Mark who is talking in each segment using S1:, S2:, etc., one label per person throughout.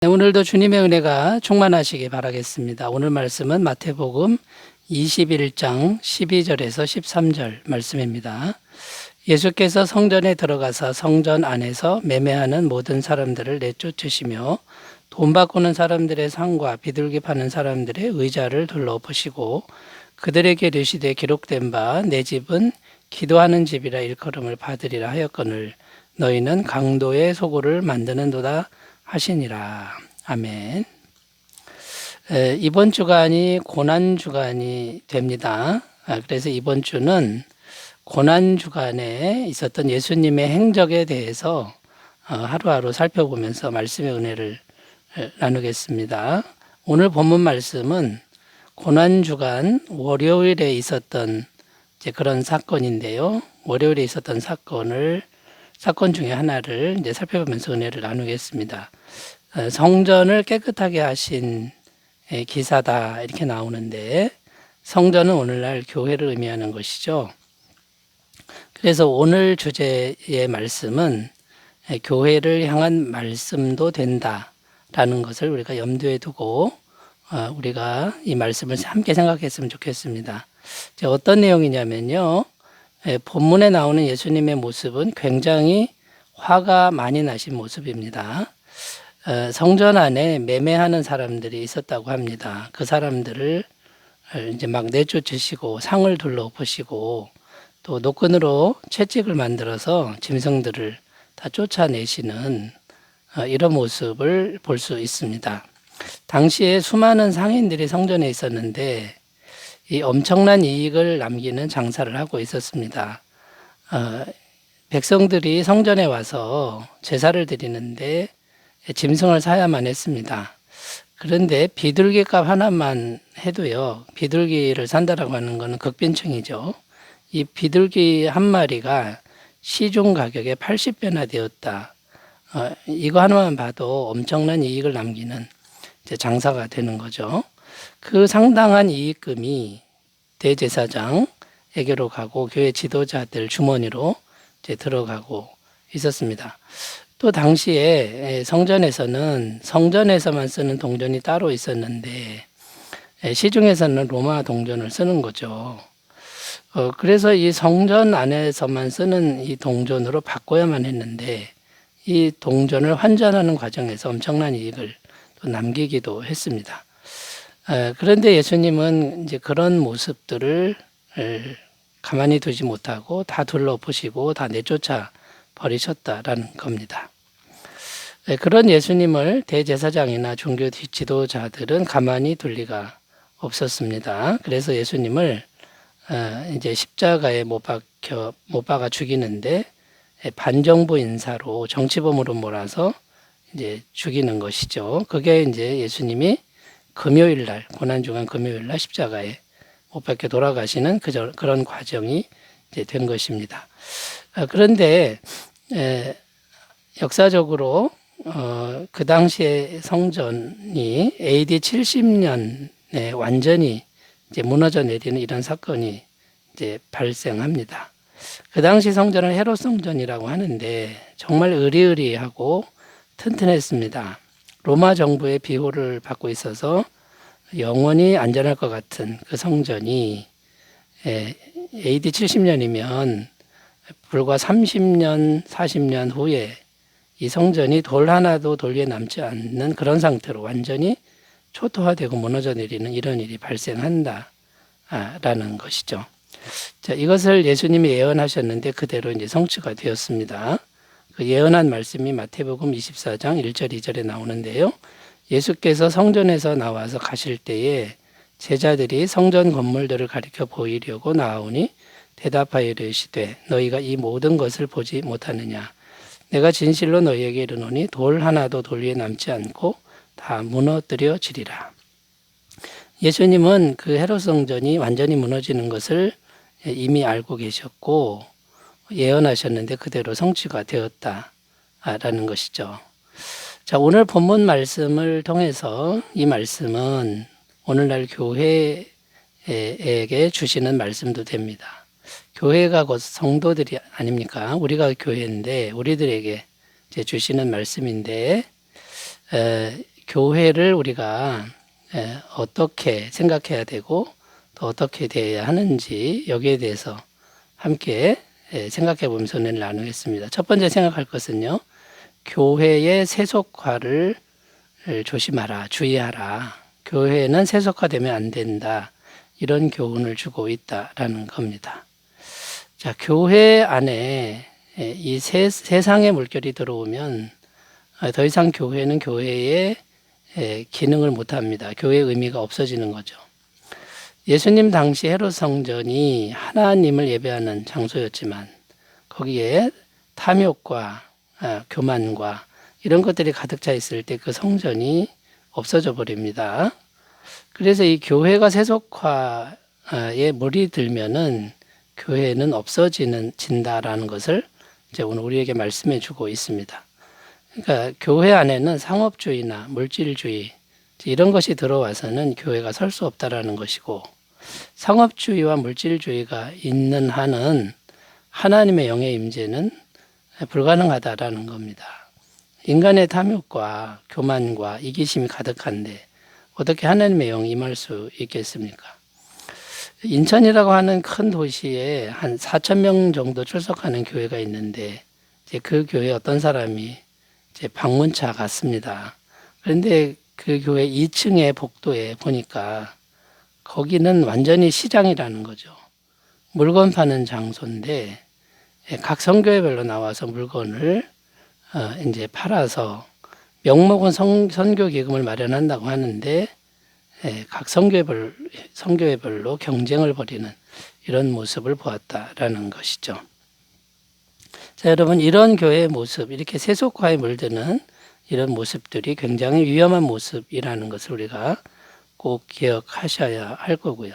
S1: 네, 오늘도 주님의 은혜가 충만하시기 바라겠습니다. 오늘 말씀은 마태복음 21장 12절에서 13절 말씀입니다. 예수께서 성전에 들어가서 성전 안에서 매매하는 모든 사람들을 내쫓으시며 돈 바꾸는 사람들의 상과 비둘기 파는 사람들의 의자를 둘러보시고 그들에게 이르시되 기록된 바 내 집은 기도하는 집이라 일컬음을 받으리라 하였거늘 너희는 강도의 소굴을 만드는도다 하시니라. 아멘. 이번 주간이 고난 주간이 됩니다. 그래서 이번 주는 고난 주간에 있었던 예수님의 행적에 대해서 하루하루 살펴보면서 말씀의 은혜를 나누겠습니다. 오늘 본문 말씀은 고난 주간 월요일에 있었던 이제 그런 사건인데요. 월요일에 있었던 사건 중에 하나를 이제 살펴보면서 은혜를 나누겠습니다. 성전을 깨끗하게 하신 기사다 이렇게 나오는데 성전은 오늘날 교회를 의미하는 것이죠. 그래서 오늘 주제의 말씀은 교회를 향한 말씀도 된다라는 것을 우리가 염두에 두고 우리가 이 말씀을 함께 생각했으면 좋겠습니다. 어떤 내용이냐면요. 본문에 나오는 예수님의 모습은 굉장히 화가 많이 나신 모습입니다. 성전 안에 매매하는 사람들이 있었다고 합니다. 그 사람들을 이제 막 내쫓으시고 상을 둘러보시고 또 노끈으로 채찍을 만들어서 짐승들을 다 쫓아내시는 이런 모습을 볼 수 있습니다. 당시에 수많은 상인들이 성전에 있었는데 이 엄청난 이익을 남기는 장사를 하고 있었습니다. 백성들이 성전에 와서 제사를 드리는데 짐승을 사야만 했습니다. 그런데 비둘기 값 하나만 해도요, 비둘기를 산다라고 하는 것은 극빈층이죠. 이 비둘기 한 마리가 시중 가격의 80배나 되었다. 이거 하나만 봐도 엄청난 이익을 남기는 이제 장사가 되는 거죠. 그 상당한 이익금이 대제사장에게로 가고 교회 지도자들 주머니로 이제 들어가고 있었습니다. 또 당시에 성전에서만 쓰는 동전이 따로 있었는데 시중에서는 로마 동전을 쓰는 거죠. 그래서 이 성전 안에서만 쓰는 이 동전으로 바꿔야만 했는데 이 동전을 환전하는 과정에서 엄청난 이익을 또 남기기도 했습니다. 그런데 예수님은 이제 그런 모습들을 가만히 두지 못하고 다 둘러보시고 다 내쫓아 버리셨다라는 겁니다. 그런 예수님을 대제사장이나 종교 지도자들은 가만히 둘 리가 없었습니다. 그래서 예수님을 이제 십자가에 못 박아 죽이는데 반정부 인사로 정치범으로 몰아서 이제 죽이는 것이죠. 그게 이제 예수님이 금요일날 고난주간 금요일날 십자가에 못 박혀 돌아가시는 그런 과정이 이제 된 것입니다. 그런데 역사적으로 그 당시에 성전이 AD 70년에 완전히 이제 무너져 내리는 이런 사건이 이제 발생합니다. 그 당시 성전을 헤롯 성전이라고 하는데 정말 으리으리하고 튼튼했습니다. 로마 정부의 비호를 받고 있어서 영원히 안전할 것 같은 그 성전이 AD 70년이면 불과 30년, 40년 후에 이 성전이 돌 하나도 돌 위에 남지 않는 그런 상태로 완전히 초토화되고 무너져 내리는 이런 일이 발생한다라는 것이죠. 자, 이것을 예수님이 예언하셨는데 그대로 이제 성취가 되었습니다. 그 예언한 말씀이 마태복음 24장 1절 2절에 나오는데요. 예수께서 성전에서 나와서 가실 때에 제자들이 성전 건물들을 가리켜 보이려고 나오니 대답하여 이르시되 너희가 이 모든 것을 보지 못하느냐 내가 진실로 너희에게 이르노니 돌 하나도 돌 위에 남지 않고 다 무너뜨려지리라. 예수님은 그 헤롯 성전이 완전히 무너지는 것을 이미 알고 계셨고 예언하셨는데 그대로 성취가 되었다라는 것이죠. 자, 오늘 본문 말씀을 통해서 이 말씀은 오늘날 교회에게 주시는 말씀도 됩니다. 교회가 곧 성도들이 아닙니까? 우리가 교회인데 우리들에게 이제 주시는 말씀인데 교회를 우리가 어떻게 생각해야 되고 또 어떻게 돼야 하는지 여기에 대해서 함께 생각해 보면서 오늘 나누겠습니다. 첫 번째 생각할 것은요. 교회의 세속화를 조심하라, 주의하라. 교회는 세속화되면 안 된다. 이런 교훈을 주고 있다라는 겁니다. 자, 교회 안에 이 세상의 물결이 들어오면 더 이상 교회는 교회의 기능을 못합니다. 교회의 의미가 없어지는 거죠. 예수님 당시 헤롯 성전이 하나님을 예배하는 장소였지만 거기에 탐욕과 교만과 이런 것들이 가득 차 있을 때 그 성전이 없어져 버립니다. 그래서 이 교회가 세속화에 물이 들면은 교회는 없어진다라는 것을 이제 오늘 우리에게 말씀해 주고 있습니다. 그러니까 교회 안에는 상업주의나 물질주의 이런 것이 들어와서는 교회가 설 수 없다라는 것이고, 상업주의와 물질주의가 있는 한은 하나님의 영의 임재는 불가능하다라는 겁니다. 인간의 탐욕과 교만과 이기심이 가득한데 어떻게 하나님의 영이 임할 수 있겠습니까? 인천이라고 하는 큰 도시에 한 4,000명 정도 출석하는 교회가 있는데 이제 그 교회에 어떤 사람이 이제 방문차 갔습니다. 그런데 그 교회 2층의 복도에 보니까 거기는 완전히 시장이라는 거죠. 물건 파는 장소인데 각 선교회별로 나와서 물건을 이제 팔아서 명목은 선교 기금을 마련한다고 하는데 각 선교회별로 경쟁을 벌이는 이런 모습을 보았다라는 것이죠. 자, 여러분, 이런 교회의 모습, 이렇게 세속화에 물드는 이런 모습들이 굉장히 위험한 모습이라는 것을 우리가 꼭 기억하셔야 할 거고요.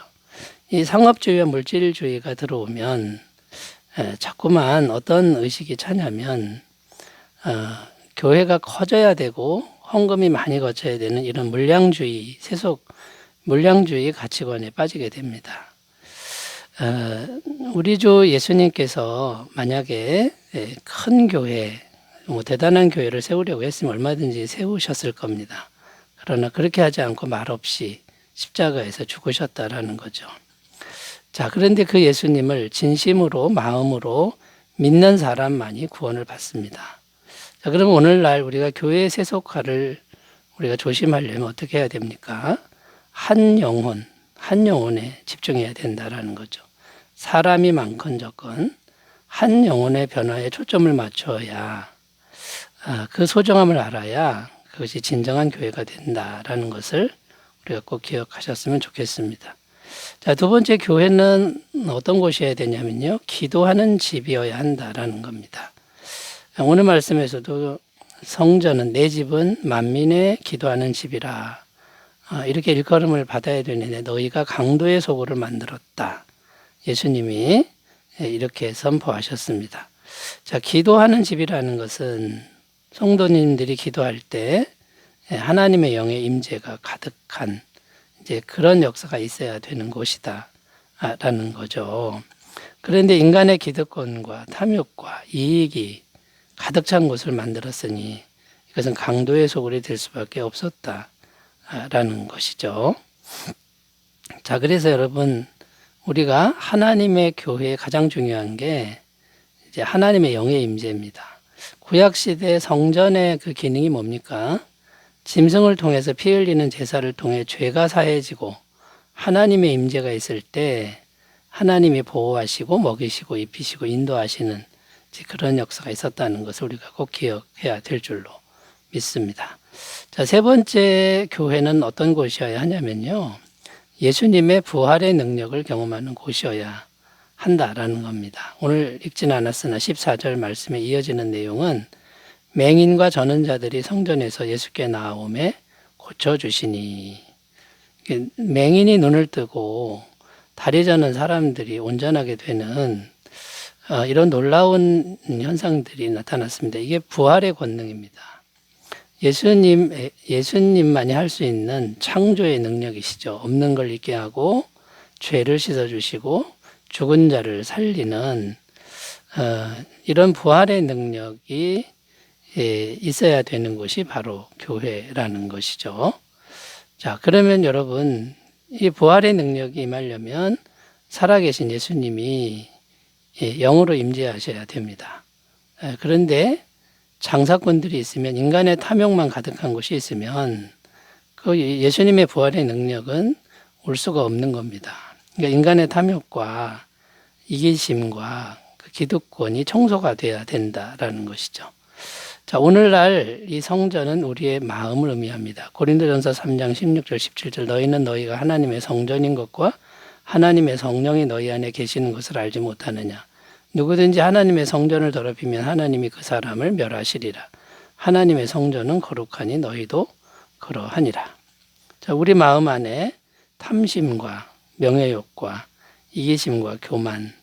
S1: 이 상업주의와 물질주의가 들어오면 자꾸만 어떤 의식이 차냐면 교회가 커져야 되고 헌금이 많이 거쳐야 되는 이런 물량주의, 물량주의 가치관에 빠지게 됩니다. 우리 주 예수님께서 만약에 큰 교회, 대단한 교회를 세우려고 했으면 얼마든지 세우셨을 겁니다. 그러나 그렇게 하지 않고 말없이 십자가에서 죽으셨다라는 거죠. 자, 그런데 그 예수님을 진심으로, 마음으로 믿는 사람만이 구원을 받습니다. 자, 그럼 오늘날 우리가 교회의 세속화를 우리가 조심하려면 어떻게 해야 됩니까? 한 영혼에 집중해야 된다라는 거죠. 사람이 많건 적건 한 영혼의 변화에 초점을 맞춰야 그 소중함을 알아야 그것이 진정한 교회가 된다라는 것을 우리가 꼭 기억하셨으면 좋겠습니다. 자, 두 번째, 교회는 어떤 곳이어야 되냐면요. 기도하는 집이어야 한다라는 겁니다. 오늘 말씀에서도 성전은 내 집은 만민의 기도하는 집이라 이렇게 일컬음을 받아야 되는데 너희가 강도의 소굴을 만들었다. 예수님이 이렇게 선포하셨습니다. 자, 기도하는 집이라는 것은 성도님들이 기도할 때 하나님의 영의 임재가 가득한 이제 그런 역사가 있어야 되는 곳이다 라는 거죠. 그런데 인간의 기득권과 탐욕과 이익이 가득 찬 곳을 만들었으니 이것은 강도의 소굴이 될 수밖에 없었다 라는 것이죠. 자, 그래서 여러분, 우리가 하나님의 교회에 가장 중요한 게 이제 하나님의 영의 임재입니다. 구약시대 성전의 그 기능이 뭡니까? 짐승을 통해서 피 흘리는 제사를 통해 죄가 사해지고 하나님의 임재가 있을 때 하나님이 보호하시고 먹이시고 입히시고 인도하시는 그런 역사가 있었다는 것을 우리가 꼭 기억해야 될 줄로 믿습니다. 자, 세 번째, 교회는 어떤 곳이어야 하냐면요. 예수님의 부활의 능력을 경험하는 곳이어야 한다라는 겁니다. 오늘 읽지는 않았으나 14절 말씀에 이어지는 내용은 맹인과 저는 자들이 성전에서 예수께 나아오매 고쳐주시니, 맹인이 눈을 뜨고 다리 저는 사람들이 온전하게 되는 이런 놀라운 현상들이 나타났습니다. 이게 부활의 권능입니다. 예수님만이 할 수 있는 창조의 능력이시죠. 없는 걸 있게 하고 죄를 씻어주시고 죽은 자를 살리는 이런 부활의 능력이 있어야 되는 곳이 바로 교회라는 것이죠. 자, 그러면 여러분, 이 부활의 능력이 임하려면 살아계신 예수님이 영으로 임재하셔야 됩니다. 그런데 장사꾼들이 있으면, 인간의 탐욕만 가득한 곳이 있으면 그 예수님의 부활의 능력은 올 수가 없는 겁니다. 그러니까 인간의 탐욕과 이기심과 그 기득권이 청소가 돼야 된다라는 것이죠. 자, 오늘날 이 성전은 우리의 마음을 의미합니다. 고린도전서 3장 16절 17절 너희는 너희가 하나님의 성전인 것과 하나님의 성령이 너희 안에 계시는 것을 알지 못하느냐. 누구든지 하나님의 성전을 더럽히면 하나님이 그 사람을 멸하시리라. 하나님의 성전은 거룩하니 너희도 그러하니라. 자, 우리 마음 안에 탐심과 명예욕과 이기심과 교만,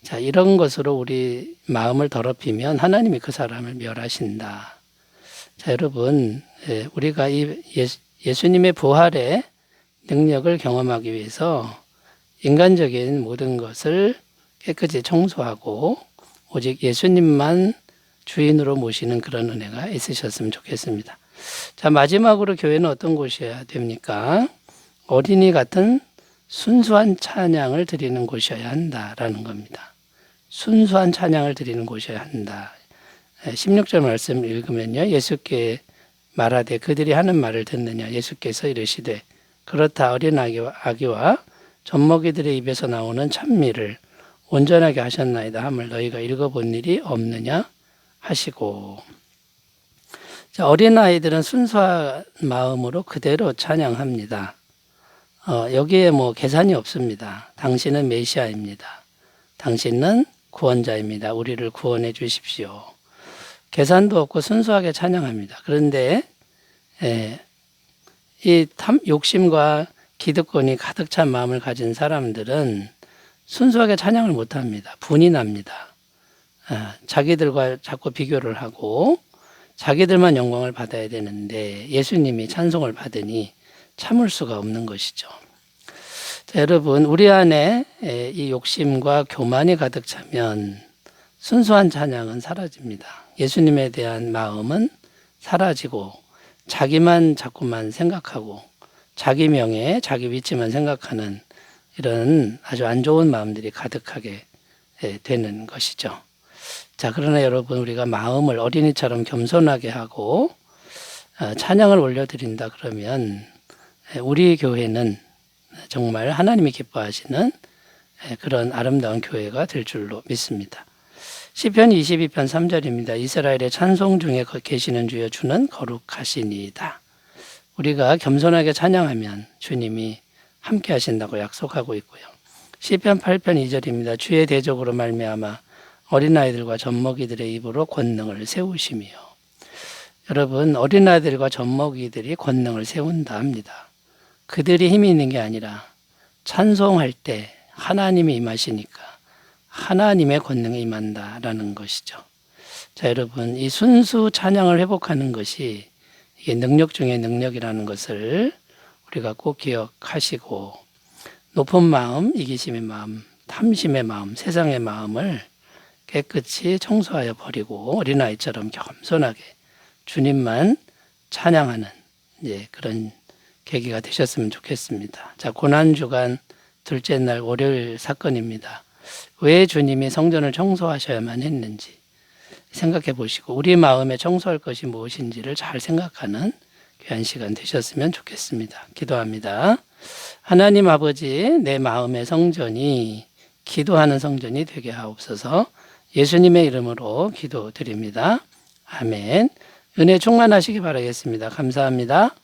S1: 자, 이런 것으로 우리 마음을 더럽히면 하나님이 그 사람을 멸하신다. 자, 여러분, 우리가 이 예수님의 부활의 능력을 경험하기 위해서 인간적인 모든 것을 깨끗이 청소하고 오직 예수님만 주인으로 모시는 그런 은혜가 있으셨으면 좋겠습니다. 자, 마지막으로 교회는 어떤 곳이어야 됩니까? 어린이 같은 순수한 찬양을 드리는 곳이어야 한다라는 겁니다. 순수한 찬양을 드리는 곳이어야 한다. 16절 말씀 읽으면요. 예수께 말하되 그들이 하는 말을 듣느냐. 예수께서 이르시되 그렇다 어린 아기와 젖먹이들의 입에서 나오는 찬미를 온전하게 하셨나이다 함을 너희가 읽어본 일이 없느냐 하시고. 자, 어린아이들은 순수한 마음으로 그대로 찬양합니다. 여기에 뭐 계산이 없습니다. 당신은 메시아입니다. 당신은 구원자입니다. 우리를 구원해 주십시오. 계산도 없고 순수하게 찬양합니다. 그런데 이 욕심과 기득권이 가득 찬 마음을 가진 사람들은 순수하게 찬양을 못합니다. 분이 납니다. 자기들과 자꾸 비교를 하고 자기들만 영광을 받아야 되는데 예수님이 찬송을 받으니 참을 수가 없는 것이죠. 자, 여러분, 우리 안에 이 욕심과 교만이 가득 차면 순수한 찬양은 사라집니다. 예수님에 대한 마음은 사라지고 자기만 자꾸만 생각하고 자기 명예, 자기 위치만 생각하는 이런 아주 안 좋은 마음들이 가득하게 되는 것이죠. 자, 그러나 여러분, 우리가 마음을 어린이처럼 겸손하게 하고 찬양을 올려드린다 그러면 우리 교회는 정말 하나님이 기뻐하시는 그런 아름다운 교회가 될 줄로 믿습니다. 시편 22편 3절입니다. 이스라엘의 찬송 중에 계시는 주여 주는 거룩하시니이다. 우리가 겸손하게 찬양하면 주님이 함께 하신다고 약속하고 있고요. 시편 8편 2절입니다. 주의 대적으로 말미암아 어린아이들과 젖먹이들의 입으로 권능을 세우시며. 여러분, 어린아이들과 젖먹이들이 권능을 세운다 합니다. 그들이 힘이 있는 게 아니라 찬송할 때 하나님이 임하시니까 하나님의 권능이 임한다라는 것이죠. 자, 여러분, 이 순수 찬양을 회복하는 것이 이게 능력 중에 능력이라는 것을 우리가 꼭 기억하시고 높은 마음, 이기심의 마음, 탐심의 마음, 세상의 마음을 깨끗이 청소하여 버리고 어린아이처럼 겸손하게 주님만 찬양하는 그런 계기가 되셨으면 좋겠습니다. 자, 고난주간 둘째 날 월요일 사건입니다. 왜 주님이 성전을 청소하셔야만 했는지 생각해 보시고 우리 마음에 청소할 것이 무엇인지를 잘 생각하는 귀한 시간 되셨으면 좋겠습니다. 기도합니다. 하나님 아버지, 내 마음의 성전이 기도하는 성전이 되게 하옵소서. 예수님의 이름으로 기도드립니다. 아멘. 은혜 충만하시기 바라겠습니다. 감사합니다.